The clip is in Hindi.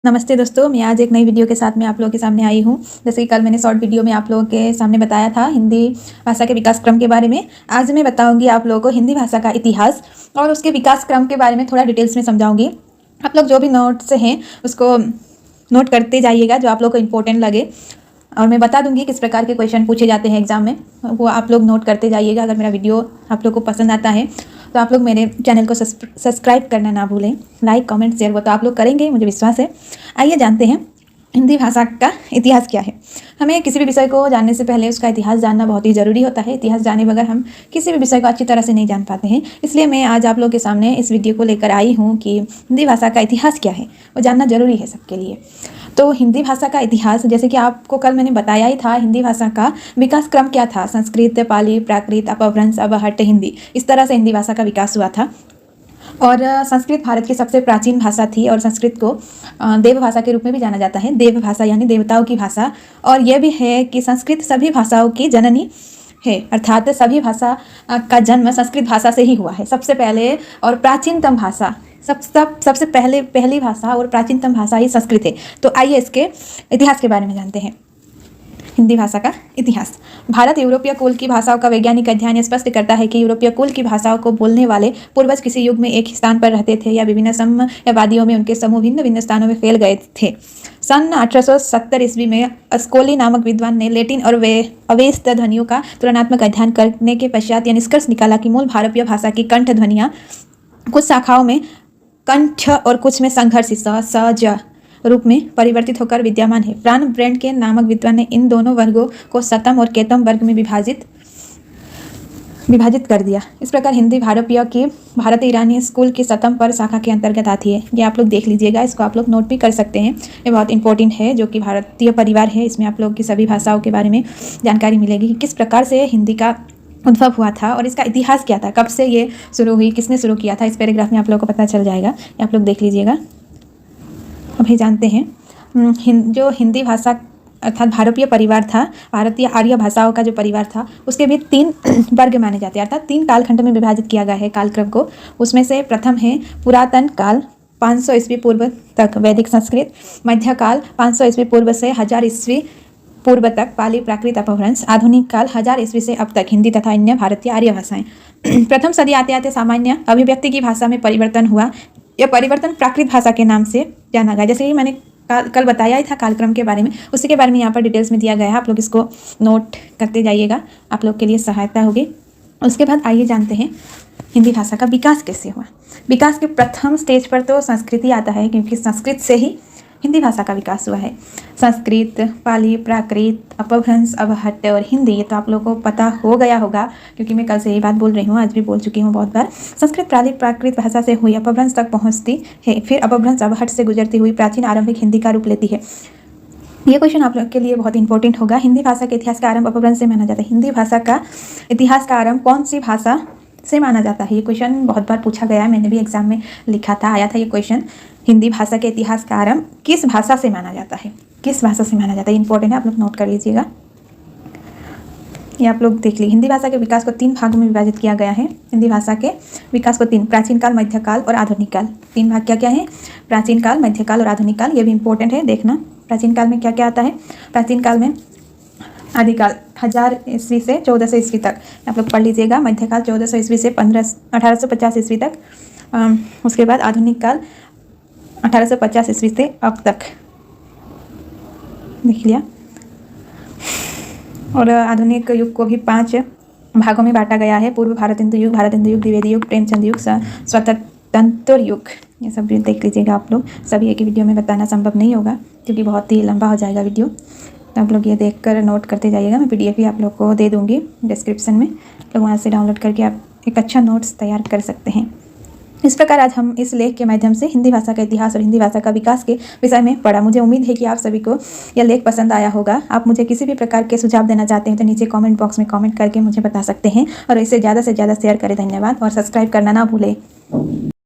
नमस्ते दोस्तों, मैं आज एक नई वीडियो के साथ में आप लोगों के सामने आई हूँ। जैसे कि कल मैंने शॉर्ट वीडियो में आप लोगों के सामने बताया था हिंदी भाषा के विकास क्रम के बारे में। आज मैं बताऊंगी आप लोगों को हिंदी भाषा का इतिहास और उसके विकास क्रम के बारे में थोड़ा डिटेल्स में समझाऊंगी। आप लोग जो भी नोट्स हैं उसको नोट करते जाइएगा जो आप लोग को इम्पोर्टेंट लगे, और मैं बता दूंगी किस प्रकार के क्वेश्चन पूछे जाते हैं एग्जाम में, वो आप लोग नोट करते जाइएगा। अगर मेरा वीडियो आप लोग को पसंद आता है तो आप लोग मेरे चैनल को सब्सक्राइब करना ना भूलें। लाइक कमेंट शेयर वो तो आप लोग करेंगे, मुझे विश्वास है। आइए जानते हैं हिंदी भाषा का इतिहास क्या है। हमें किसी भी विषय को जानने से पहले उसका इतिहास जानना बहुत ही ज़रूरी होता है। इतिहास जाने बगैर हम किसी भी विषय को अच्छी तरह से नहीं जान पाते हैं। इसलिए मैं आज आप लोग के सामने इस वीडियो को लेकर आई हूँ कि हिंदी भाषा का इतिहास क्या है, वो जानना ज़रूरी है सबके लिए। तो हिंदी भाषा का इतिहास, जैसे कि आपको कल मैंने बताया ही था, हिंदी भाषा का विकास क्रम क्या था। संस्कृत, पाली, प्राकृत, अपभ्रंश, अवहट्ट, हिंदी, इस तरह से हिंदी भाषा का विकास हुआ था। और संस्कृत भारत की सबसे प्राचीन भाषा थी और संस्कृत को देव भाषा के रूप में भी जाना जाता है। देव भाषा यानी देवताओं की भाषा। और यह भी है कि संस्कृत सभी भाषाओं की जननी है, अर्थात सभी भाषा का जन्म संस्कृत भाषा से ही हुआ है। सबसे पहले और प्राचीनतम भाषा, सबसे पहली भाषा और प्राचीनतम भाषा ही संस्कृत है। तो आइए इसके इतिहास के बारे में जानते हैं। हिंदी भाषा का इतिहास। भारत यूरोपीय कुल की भाषाओं का वैज्ञानिक अध्ययन स्पष्ट करता है कि यूरोपीय कुल की भाषाओं को बोलने वाले पूर्वज किसी युग में एक ही स्थान पर रहते थे या विभिन्न साम्यवादियों में उनके समूह भिन्न भिन्न स्थानों में फैल गए थे। सन 1870 ईस्वी में अस्कोली नामक विद्वान ने लैटिन और अवेस्त ध्वनियों का तुलनात्मक अध्ययन करने के पश्चात यह निष्कर्ष निकाला कि मूल भारतीय भाषा की कंठ ध्वनियाँ कुछ शाखाओं में कंठ और कुछ में संघर्ष स रूप में परिवर्तित होकर विद्यमान है। फ्रान ब्रेंड के नामक विद्वान ने इन दोनों वर्गों को सतम और केतम वर्ग में विभाजित कर दिया। इस प्रकार हिंदी भारतीय ईरानी स्कूल की सतम पर शाखा के अंतर्गत आती है। ये आप लोग देख लीजिएगा, इसको आप लोग नोट भी कर सकते हैं। ये बहुत इंपॉर्टेंट है, जो कि भारतीय परिवार है। इसमें आप लोग की सभी भाषाओं के बारे में जानकारी मिलेगी कि किस प्रकार से हिंदी का उद्भव हुआ था और इसका इतिहास क्या था, कब से ये शुरू हुई, किसने शुरू किया था। इस पैराग्राफ में आप लोग को पता चल जाएगा, ये आप लोग देख लीजिएगा। अभी जानते हैं जो हिंदी भाषा अर्थात भारतीय परिवार था, भारतीय आर्य भाषाओं का जो परिवार था, उसके भी 3 वर्ग माने जाते हैं, अर्थात 3 कालखंड में विभाजित किया गया है कालक्रम को। उसमें से प्रथम है पुरातन काल 500 ईस्वी पूर्व तक वैदिक संस्कृत, मध्यकाल 500 ईस्वी पूर्व से 1000 ईस्वी पूर्व तक पाली, प्राकृत, अपभ्रंश, आधुनिक काल 1000 ईस्वी से अब तक हिंदी तथा अन्य भारतीय आर्य भाषाएं। प्रथम सदी आते आते सामान्य अभिव्यक्ति की भाषा में परिवर्तन हुआ। यह परिवर्तन प्राकृत भाषा के नाम से जाना गया। जैसे कि मैंने कल बताया ही था कालक्रम के बारे में, उसी के बारे में यहाँ पर डिटेल्स में दिया गया है। आप लोग इसको नोट करते जाइएगा, आप लोग के लिए सहायता होगी। उसके बाद आइए जानते हैं हिंदी भाषा का विकास कैसे हुआ। विकास के प्रथम स्टेज पर तो संस्कृत ही आता है, क्योंकि संस्कृत से ही हिंदी भाषा का विकास हुआ है। संस्कृत, पाली, प्राकृत, अपभ्रंश, अवहट्ट और हिंदी, ये तो आप लोगों को पता हो गया होगा, क्योंकि मैं कल से यही बात बोल रही हूँ, आज भी बोल चुकी हूँ बहुत बार। संस्कृत पाली प्राकृत भाषा से हुई अपभ्रंश तक पहुँचती है, फिर अपभ्रंश अवहट्ट से गुजरती हुई प्राचीन आरंभिक हिंदी का रूप लेती है। ये क्वेश्चन आप लोग के लिए बहुत इंपॉर्टेंट होगा। हिंदी भाषा के इतिहास का आरंभ अपभ्रंश से माना जाता है। हिंदी भाषा का इतिहास का आरंभ कौन सी भाषा से माना जाता है? ये क्वेश्चन बहुत बार पूछा गया है, मैंने भी एग्जाम में लिखा था, आया था ये क्वेश्चन। हिंदी भाषा के इतिहास का आरंभ किस भाषा से माना जाता है? किस भाषा से माना जाता है, इंपॉर्टेंट है, आप लोग नोट कर लीजिएगा। ये आप लोग देख लीजिए। हिंदी भाषा के विकास को 3 भागों में विभाजित किया गया है। हिंदी भाषा के विकास को 3, प्राचीन काल, मध्यकाल और आधुनिक काल। 3 भाग क्या क्या है? प्राचीन काल, मध्यकाल और आधुनिक काल। ये भी इंपॉर्टेंट है, देखना प्राचीन काल में क्या क्या आता है। प्राचीन काल में आदिकाल 1000 ईस्वी से 1400 ईस्वी तक, आप लोग पढ़ लीजिएगा। मध्यकाल 1400 ईस्वी से 1850 ईस्वी तक। उसके बाद आधुनिक काल 1850 ईस्वी से अब तक, देख लिया। और आधुनिक युग को भी 5 भागों में बांटा गया है। पूर्व भारत हिंदू युग, भारत हिंदू युग, द्विवेदी युग, प्रेमचंद युग, स्वतंत्र युग। ये सब भी देख लीजिएगा आप लोग। सभी एक ही वीडियो में बताना संभव नहीं होगा, क्योंकि बहुत ही लंबा हो जाएगा वीडियो। तो आप लोग ये देखकर नोट करते जाइएगा। मैं PDF भी आप लोग को दे दूँगी डिस्क्रिप्शन में, तो वहाँ से डाउनलोड करके आप एक अच्छा नोट्स तैयार कर सकते हैं। इस प्रकार आज हम इस लेख के माध्यम से हिंदी भाषा का इतिहास और हिंदी भाषा का विकास के विषय में पढ़ा। मुझे उम्मीद है कि आप सभी को यह लेख पसंद आया होगा। आप मुझे किसी भी प्रकार के सुझाव देना चाहते हैं तो नीचे कमेंट बॉक्स में कमेंट करके मुझे बता सकते हैं, और इसे ज़्यादा से ज़्यादा शेयर करें। धन्यवाद, और सब्सक्राइब करना ना भूलें।